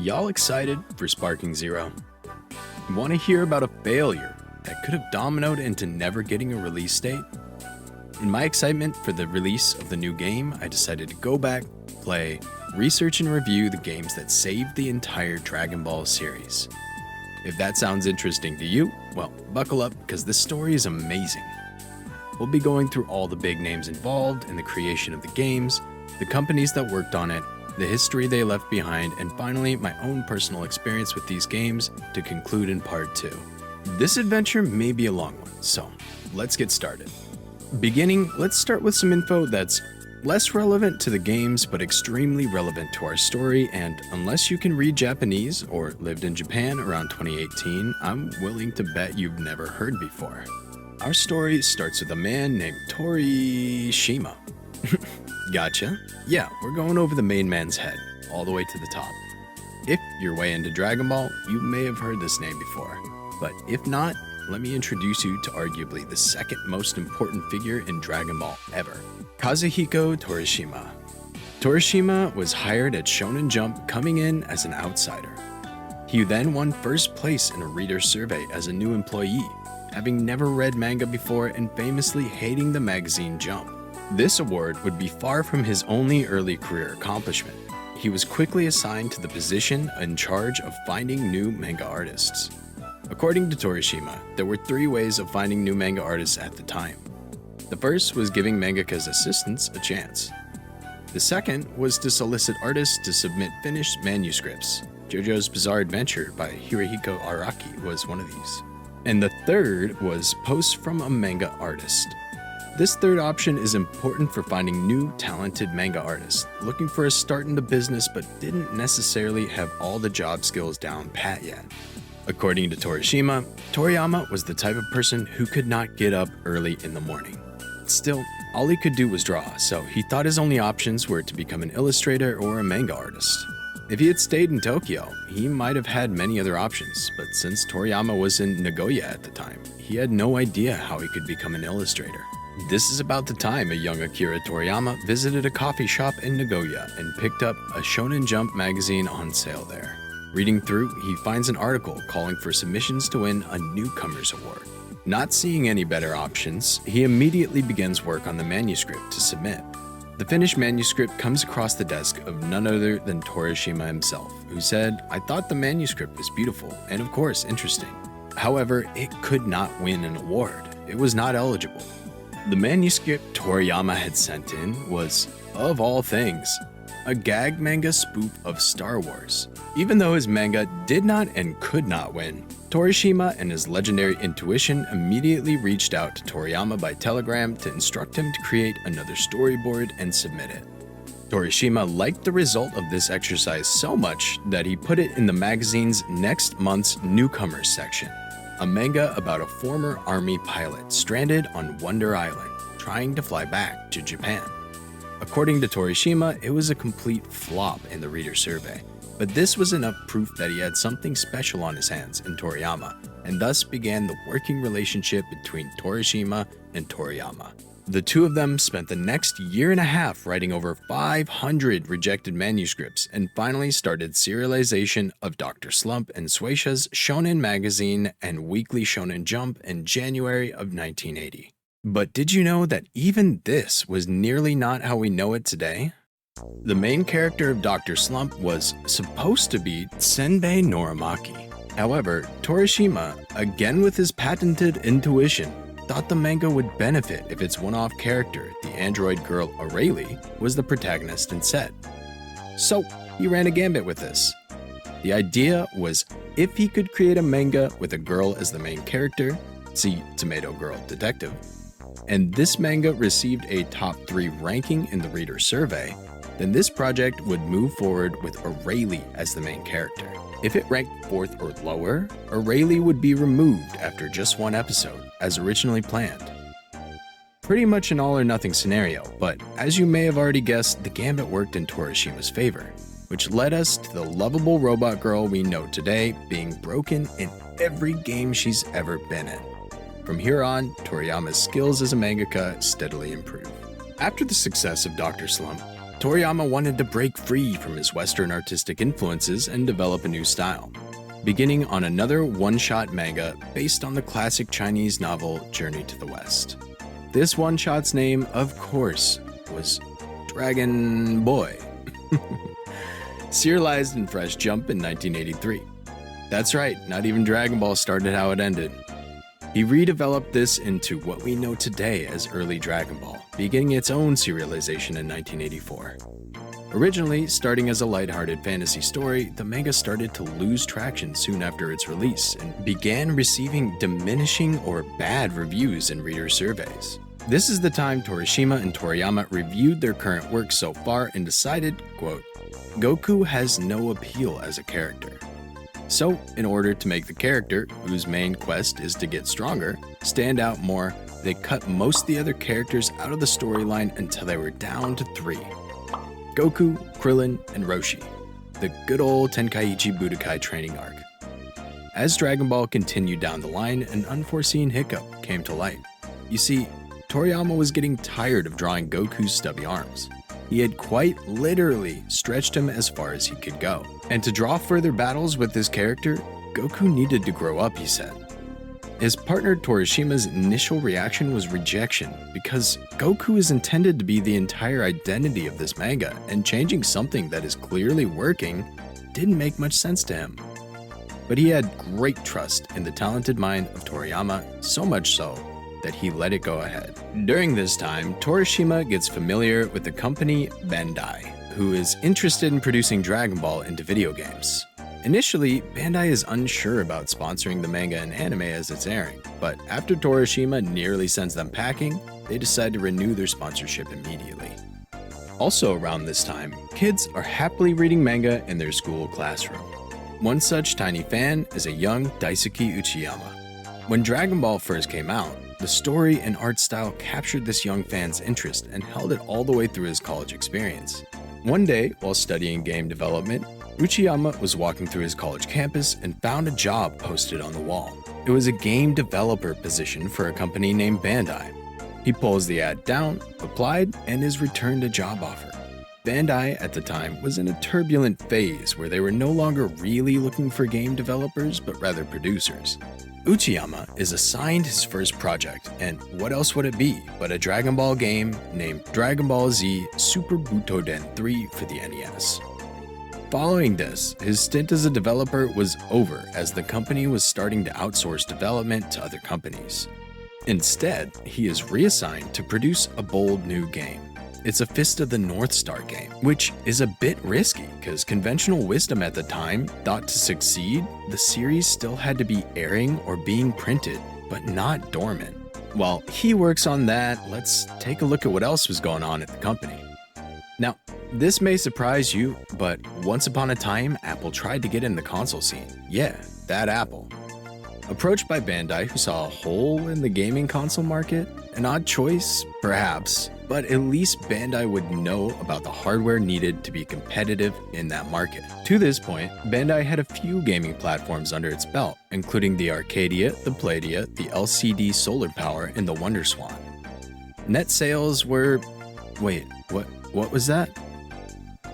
Y'all excited for Sparking Zero? Want to hear about a failure that could have dominoed into never getting a release date? In my excitement for the release of the new game, I decided to go back, play, research and review the games that saved the entire Dragon Ball series. If that sounds interesting to you, well, buckle up because this story is amazing. We'll be going through all the big names involved in the creation of the games, the companies that worked on it, the history they left behind, and finally, my own personal experience with these games to conclude in part 2. This adventure may be a long one, so let's get started. Beginning, let's start with some info that's less relevant to the games but extremely relevant to our story, and unless you can read Japanese or lived in Japan around 2018, I'm willing to bet you've never heard before. Our story starts with a man named Torishima. Gotcha. Yeah, we're going over the main man's head, all the way to the top. If you're way into Dragon Ball, you may have heard this name before. But if not, let me introduce you to arguably the second most important figure in Dragon Ball ever, Kazuhiko Torishima. Torishima was hired at Shonen Jump coming in as an outsider. He then won first place in a reader survey as a new employee, having never read manga before and famously hating the magazine Jump. This award would be far from his only early career accomplishment. He was quickly assigned to the position in charge of finding new manga artists. According to Torishima, there were 3 ways of finding new manga artists at the time. The first was giving mangaka's assistants a chance. The second was to solicit artists to submit finished manuscripts. JoJo's Bizarre Adventure by Hirohiko Araki was one of these. And the third was posts from a manga artist. This third option is important for finding new, talented manga artists looking for a start in the business but didn't necessarily have all the job skills down pat yet. According to Torishima, Toriyama was the type of person who could not get up early in the morning. Still, all he could do was draw, so he thought his only options were to become an illustrator or a manga artist. If he had stayed in Tokyo, he might have had many other options, but since Toriyama was in Nagoya at the time, he had no idea how he could become an illustrator. This is about the time a young Akira Toriyama visited a coffee shop in Nagoya and picked up a Shonen Jump magazine on sale there. Reading through, he finds an article calling for submissions to win a Newcomers Award. Not seeing any better options, he immediately begins work on the manuscript to submit. The finished manuscript comes across the desk of none other than Torishima himself, who said, "I thought the manuscript was beautiful and of course interesting. However, it could not win an award. It was not eligible." The manuscript Toriyama had sent in was, of all things, a gag manga spoof of Star Wars. Even though his manga did not and could not win, Torishima and his legendary intuition immediately reached out to Toriyama by telegram to instruct him to create another storyboard and submit it. Torishima liked the result of this exercise so much that he put it in the magazine's next month's Newcomers section. A manga about a former army pilot stranded on Wonder Island, trying to fly back to Japan. According to Torishima, it was a complete flop in the reader survey, but this was enough proof that he had something special on his hands in Toriyama, and thus began the working relationship between Torishima and Toriyama. The two of them spent the next year and a half writing over 500 rejected manuscripts and finally started serialization of Dr. Slump and Shueisha's Shonen Magazine and Weekly Shonen Jump in January of 1980. But did you know that even this was nearly not how we know it today? The main character of Dr. Slump was supposed to be Senbei Norimaki. However, Torishima, again with his patented intuition, thought the manga would benefit if its one-off character, the android girl Aurelie, was the protagonist instead. So, he ran a gambit with this. The idea was if he could create a manga with a girl as the main character, see Tomato Girl Detective, and this manga received a top 3 ranking in the reader survey, then this project would move forward with Aurelie as the main character. If it ranked 4th or lower, Aurelie would be removed after just 1 episode, as originally planned. Pretty much an all-or-nothing scenario, but as you may have already guessed, the gambit worked in Torishima's favor, which led us to the lovable robot girl we know today being broken in every game she's ever been in. From here on, Toriyama's skills as a mangaka steadily improved. After the success of Dr. Slump, Toriyama wanted to break free from his Western artistic influences and develop a new style, beginning on another one-shot manga based on the classic Chinese novel Journey to the West. This one-shot's name, of course, was Dragon Boy, serialized in Fresh Jump in 1983. That's right, not even Dragon Ball started how it ended. He redeveloped this into what we know today as early Dragon Ball, beginning its own serialization in 1984. Originally, starting as a lighthearted fantasy story, the manga started to lose traction soon after its release and began receiving diminishing or bad reviews in reader surveys. This is the time Torishima and Toriyama reviewed their current work so far and decided, quote, Goku has no appeal as a character. So, in order to make the character, whose main quest is to get stronger, stand out more, they cut most of the other characters out of the storyline until they were down to 3. Goku, Krillin, and Roshi, the good old Tenkaichi Budokai training arc. As Dragon Ball continued down the line, an unforeseen hiccup came to light. You see, Toriyama was getting tired of drawing Goku's stubby arms. He had quite literally stretched him as far as he could go. And to draw further battles with this character, Goku needed to grow up, he said. His partner Torishima's initial reaction was rejection, because Goku is intended to be the entire identity of this manga, and changing something that is clearly working didn't make much sense to him. But he had great trust in the talented mind of Toriyama, so much so that he let it go ahead. During this time, Torishima gets familiar with the company Bandai, who is interested in producing Dragon Ball into video games. Initially, Bandai is unsure about sponsoring the manga and anime as it's airing, but after Torishima nearly sends them packing, they decide to renew their sponsorship immediately. Also around this time, kids are happily reading manga in their school classroom. One such tiny fan is a young Daisuke Uchiyama. When Dragon Ball first came out, the story and art style captured this young fan's interest and held it all the way through his college experience. One day, while studying game development, Uchiyama was walking through his college campus and found a job posted on the wall. It was a game developer position for a company named Bandai. He pulls the ad down, applied, and is returned a job offer. Bandai at the time was in a turbulent phase where they were no longer really looking for game developers, but rather producers. Uchiyama is assigned his first project, and what else would it be but a Dragon Ball game named Dragon Ball Z Super Butoden 3 for the NES. Following this, his stint as a developer was over as the company was starting to outsource development to other companies. Instead, he is reassigned to produce a bold new game. It's a Fist of the North Star game, which is a bit risky because conventional wisdom at the time thought to succeed, the series still had to be airing or being printed, but not dormant. While he works on that, let's take a look at what else was going on at the company. Now, this may surprise you, but once upon a time, Apple tried to get in the console scene. Yeah, that Apple. Approached by Bandai, who saw a hole in the gaming console market, an odd choice, perhaps, but at least Bandai would know about the hardware needed to be competitive in that market. To this point, Bandai had a few gaming platforms under its belt, including the Arcadia, the Palladium, the LCD Solar Power, and the WonderSwan. Net sales were... Wait, what was that?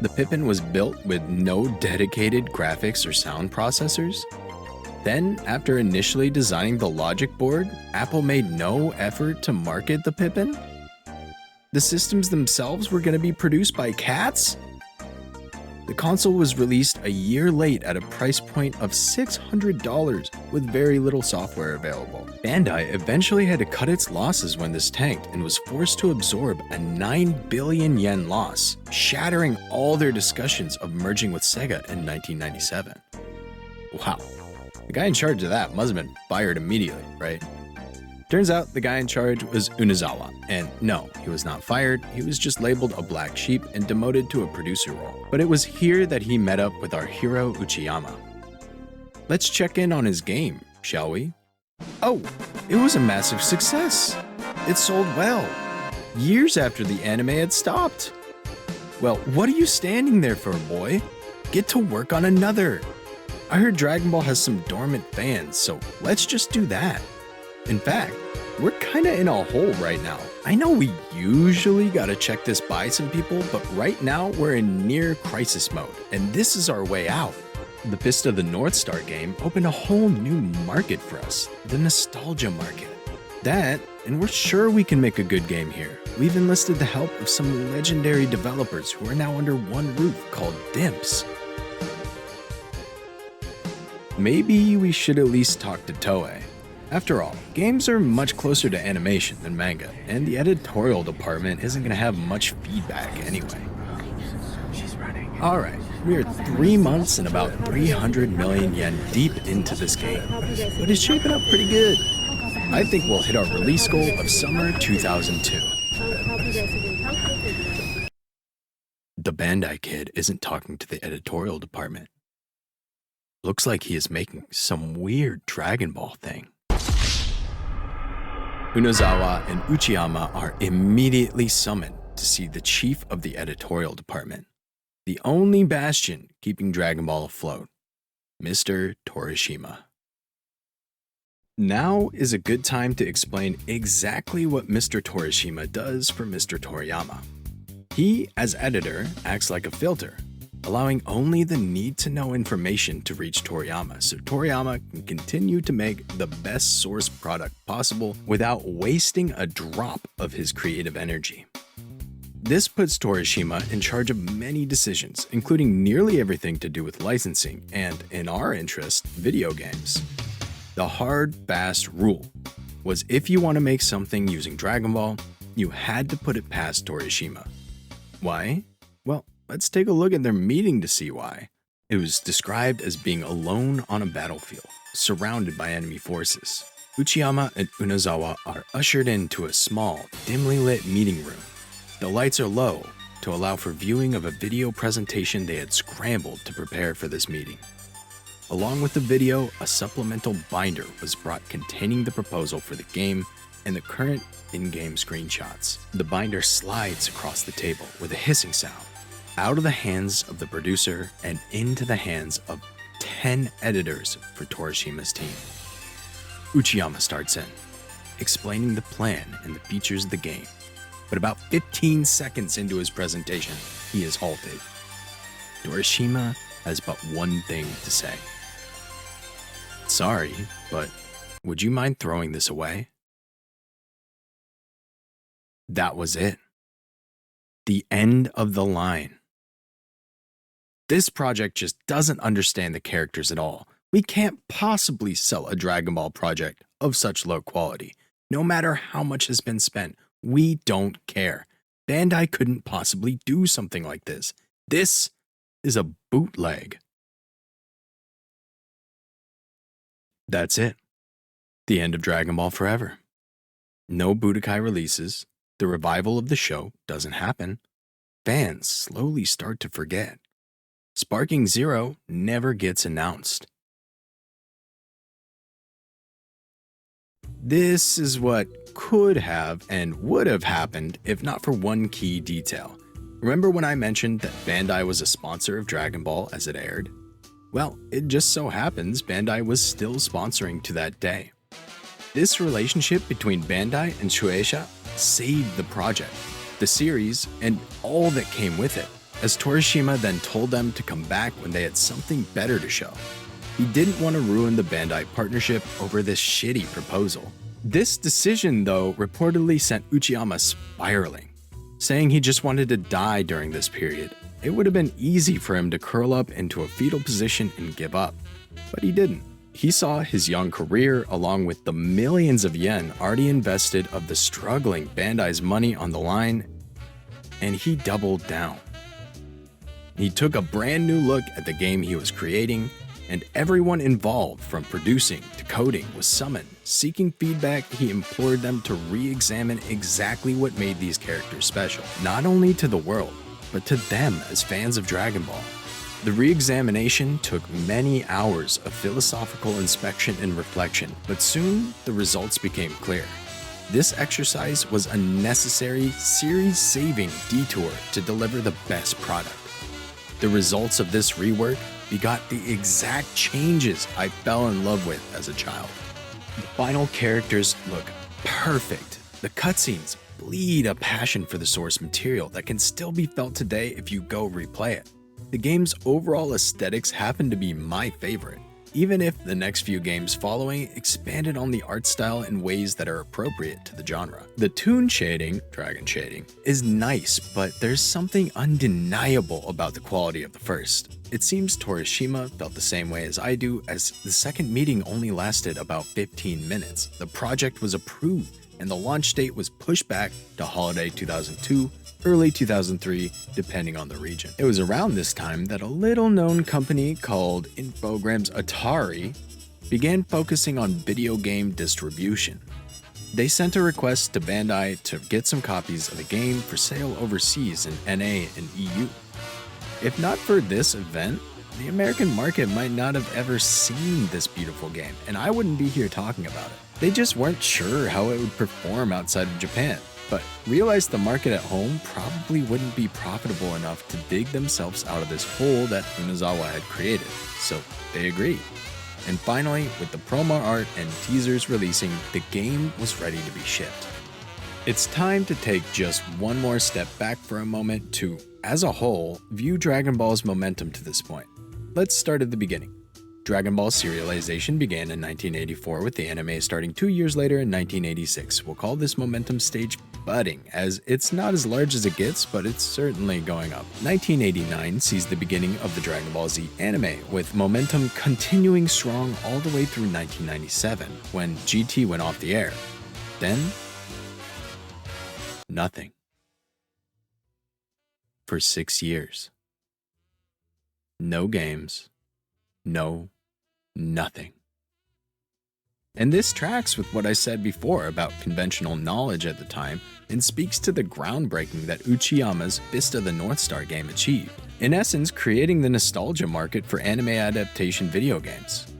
The Pippin was built with no dedicated graphics or sound processors? Then, after initially designing the logic board, Apple made no effort to market the Pippin? The systems themselves were going to be produced by cats? The console was released a year late at a price point of $600 with very little software available. Bandai eventually had to cut its losses when this tanked and was forced to absorb a 9 billion yen loss, shattering all their discussions of merging with Sega in 1997. Wow. The guy in charge of that must have been fired immediately, right? Turns out the guy in charge was Unozawa, and no, he was not fired, he was just labeled a black sheep and demoted to a producer role. But it was here that he met up with our hero Uchiyama. Let's check in on his game, shall we? Oh, it was a massive success! It sold well, years after the anime had stopped. Well, what are you standing there for, boy? Get to work on another! I heard Dragon Ball has some dormant fans, so let's just do that. In fact, we're kinda in a hole right now. I know we usually gotta check this by some people, but right now we're in near crisis mode, and this is our way out. The Fist of the North Star game opened a whole new market for us, the nostalgia market. That, and we're sure we can make a good game here. We've enlisted the help of some legendary developers who are now under one roof called DIMPS. Maybe we should at least talk to Toei. After all, games are much closer to animation than manga, and the editorial department isn't gonna have much feedback anyway. Alright, we are 3 months and about 300 million yen deep into this game, but it's shaping up pretty good. I think we'll hit our release goal of summer 2002. The Bandai kid isn't talking to the editorial department. Looks like he is making some weird Dragon Ball thing. Unozawa and Uchiyama are immediately summoned to see the chief of the editorial department, the only bastion keeping Dragon Ball afloat, Mr. Torishima. Now is a good time to explain exactly what Mr. Torishima does for Mr. Toriyama. He, as editor, acts like a filter, allowing only the need-to-know information to reach Toriyama, so Toriyama can continue to make the best source product possible without wasting a drop of his creative energy. This puts Torishima in charge of many decisions, including nearly everything to do with licensing and, in our interest, video games. The hard, fast rule was if you want to make something using Dragon Ball, you had to put it past Torishima. Why? Well, let's take a look at their meeting to see why. It was described as being alone on a battlefield, surrounded by enemy forces. Uchiyama and Unozawa are ushered into a small, dimly lit meeting room. The lights are low to allow for viewing of a video presentation they had scrambled to prepare for this meeting. Along with the video, a supplemental binder was brought containing the proposal for the game and the current in-game screenshots. The binder slides across the table with a hissing sound, out of the hands of the producer and into the hands of 10 editors for Torishima's team. Uchiyama starts in, explaining the plan and the features of the game. But about 15 seconds into his presentation, he is halted. Torishima has but one thing to say. Sorry, but would you mind throwing this away? That was it. The end of the line. This project just doesn't understand the characters at all. We can't possibly sell a Dragon Ball project of such low quality. No matter how much has been spent, we don't care. Bandai couldn't possibly do something like this. This is a bootleg. That's it. The end of Dragon Ball forever. No Budokai releases. The revival of the show doesn't happen. Fans slowly start to forget. Sparking Zero never gets announced. This is what could have and would have happened if not for one key detail. Remember when I mentioned that Bandai was a sponsor of Dragon Ball as it aired? Well, it just so happens Bandai was still sponsoring to that day. This relationship between Bandai and Shueisha saved the project, the series, and all that came with it, as Torishima then told them to come back when they had something better to show. He didn't want to ruin the Bandai partnership over this shitty proposal. This decision, though, reportedly sent Uchiyama spiraling, saying he just wanted to die during this period. It would have been easy for him to curl up into a fetal position and give up, but he didn't. He saw his young career along with the millions of yen already invested of the struggling Bandai's money on the line, and he doubled down. He took a brand new look at the game he was creating, and everyone involved from producing to coding was summoned. Seeking feedback, he implored them to re-examine exactly what made these characters special, not only to the world, but to them as fans of Dragon Ball. The re-examination took many hours of philosophical inspection and reflection, but soon the results became clear. This exercise was a necessary, series-saving detour to deliver the best product. The results of this rework begot the exact changes I fell in love with as a child. The final characters look perfect. The cutscenes bleed a passion for the source material that can still be felt today if you go replay it. The game's overall aesthetics happen to be my favorite, even if the next few games following expanded on the art style in ways that are appropriate to the genre. The toon shading, dragon shading, is nice, but there's something undeniable about the quality of the first. It seems Torishima felt the same way as I do, as the second meeting only lasted about 15 minutes. The project was approved, and the launch date was pushed back to holiday 2002, early 2003, depending on the region. It was around this time that a little-known company called Infogrames Atari began focusing on video game distribution. They sent a request to Bandai to get some copies of the game for sale overseas in NA and EU. If not for this event, the American market might not have ever seen this beautiful game, and I wouldn't be here talking about it. They just weren't sure how it would perform outside of Japan, but realized the market at home probably wouldn't be profitable enough to dig themselves out of this hole that Unozawa had created, so they agreed. And finally, with the promo art and teasers releasing, the game was ready to be shipped. It's time to take just one more step back for a moment to, as a whole, view Dragon Ball's momentum to this point. Let's start at the beginning. Dragon Ball's serialization began in 1984 with the anime starting 2 years later in 1986. We'll call this momentum stage budding, as it's not as large as it gets, but it's certainly going up. 1989 sees the beginning of the Dragon Ball Z anime, with momentum continuing strong all the way through 1997, when GT went off the air. Then, nothing. For 6 years. No games. No, nothing. And this tracks with what I said before about conventional knowledge at the time and speaks to the groundbreaking that Uchiyama's Fist of the North Star game achieved, in essence creating the nostalgia market for anime adaptation video games.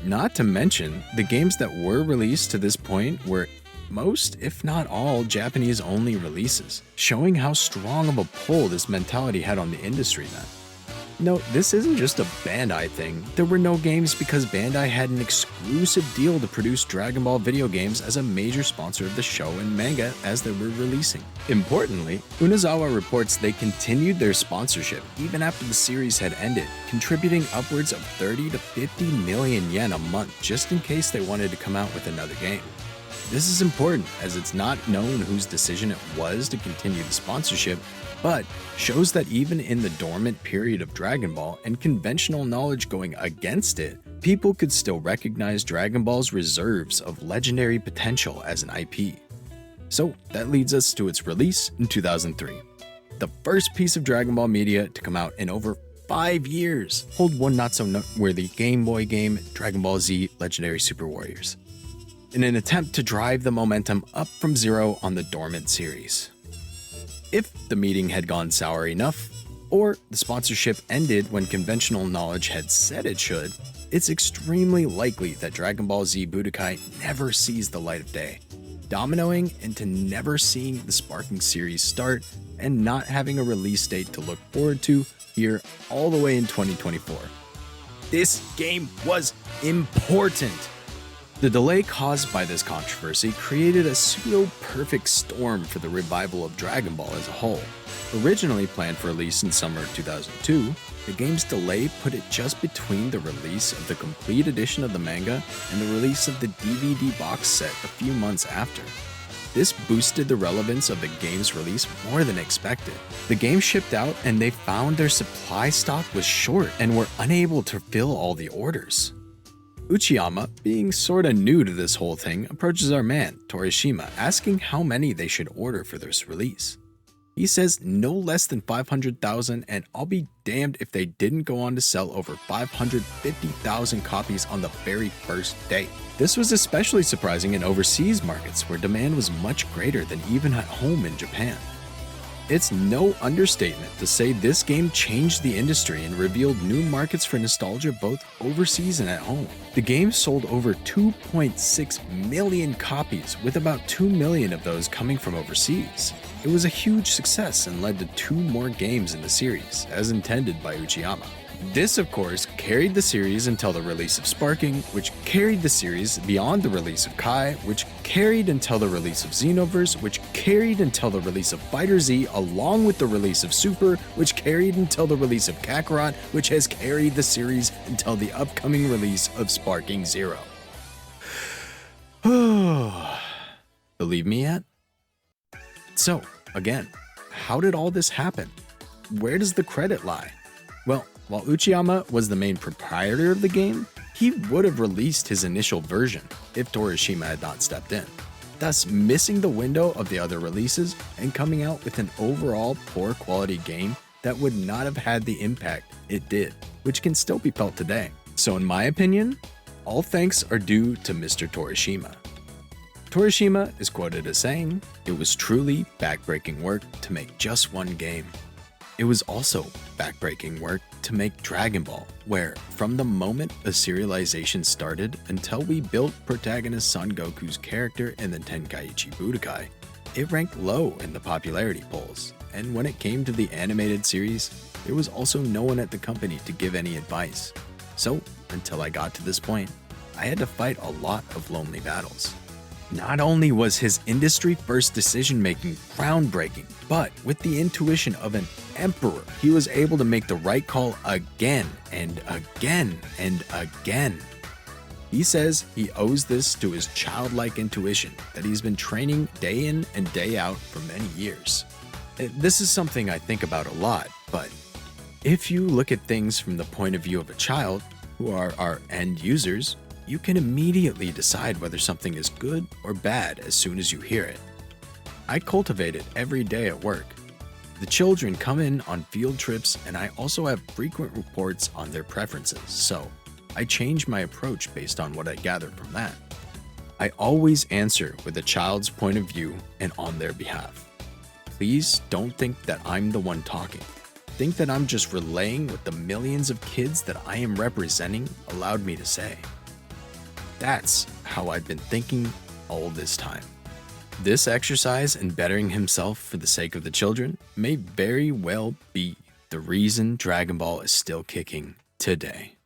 Not to mention, the games that were released to this point were most, if not all, Japanese-only releases, showing how strong of a pull this mentality had on the industry then. Note, this isn't just a Bandai thing. There were no games because Bandai had an exclusive deal to produce Dragon Ball video games as a major sponsor of the show and manga as they were releasing. Importantly, Unozawa reports they continued their sponsorship even after the series had ended, contributing upwards of 30 to 50 million yen a month just in case they wanted to come out with another game. This is important as it's not known whose decision it was to continue the sponsorship, but shows that even in the dormant period of Dragon Ball and conventional knowledge going against it, people could still recognize Dragon Ball's reserves of legendary potential as an IP. So that leads us to its release in 2003. The first piece of Dragon Ball media to come out in over 5 years. Hold one not so noteworthy Game Boy game, Dragon Ball Z Legendary Super Warriors, in an attempt to drive the momentum up from zero on the dormant series. If the meeting had gone sour enough, or the sponsorship ended when conventional knowledge had said it should, it's extremely likely that Dragon Ball Z Budokai never sees the light of day, dominoing into never seeing the sparking series start and not having a release date to look forward to here all the way in 2024. This game was important. The delay caused by this controversy created a pseudo-perfect storm for the revival of Dragon Ball as a whole. Originally planned for release in summer of 2002, the game's delay put it just between the release of the complete edition of the manga and the release of the DVD box set a few months after. This boosted the relevance of the game's release more than expected. The game shipped out and they found their supply stock was short and were unable to fill all the orders. Uchiyama, being sorta new to this whole thing, approaches our man, Torishima, asking how many they should order for this release. He says no less than 500,000, and I'll be damned if they didn't go on to sell over 550,000 copies on the very first day. This was especially surprising in overseas markets where demand was much greater than even at home in Japan. It's no understatement to say this game changed the industry and revealed new markets for nostalgia both overseas and at home. The game sold over 2.6 million copies, with about 2 million of those coming from overseas. It was a huge success and led to 2 more games in the series, as intended by Uchiyama. This, of course, carried the series until the release of Sparking, which carried the series beyond the release of Kai, which carried until the release of Xenoverse, which carried until the release of Fighter Z, along with the release of Super, which carried until the release of Kakarot, which has carried the series until the upcoming release of Sparking Zero. Believe me yet? So, again, how did all this happen? Where does the credit lie? Well, while Uchiyama was the main proprietor of the game, he would have released his initial version if Torishima had not stepped in, thus missing the window of the other releases and coming out with an overall poor quality game that would not have had the impact it did, which can still be felt today. So in my opinion, all thanks are due to Mr. Torishima. Torishima is quoted as saying, "It was truly backbreaking work to make just one game. It was also backbreaking work to make Dragon Ball, where from the moment a serialization started until we built protagonist Son Goku's character in the Tenkaichi Budokai, it ranked low in the popularity polls, and when it came to the animated series, there was also no one at the company to give any advice. So, until I got to this point, I had to fight a lot of lonely battles." Not only was his industry-first decision-making groundbreaking, but with the intuition of an emperor, he was able to make the right call again and again and again. He says he owes this to his childlike intuition that he's been training day in and day out for many years. This is something I think about a lot, but if you look at things from the point of view of a child, who are our end users, you can immediately decide whether something is good or bad as soon as you hear it. I cultivate it every day at work. The children come in on field trips, and I also have frequent reports on their preferences, so I change my approach based on what I gather from that. I always answer with a child's point of view and on their behalf. Please don't think that I'm the one talking. Think that I'm just relaying what the millions of kids that I am representing allowed me to say. That's how I've been thinking all this time. This exercise in bettering himself for the sake of the children may very well be the reason Dragon Ball is still kicking today.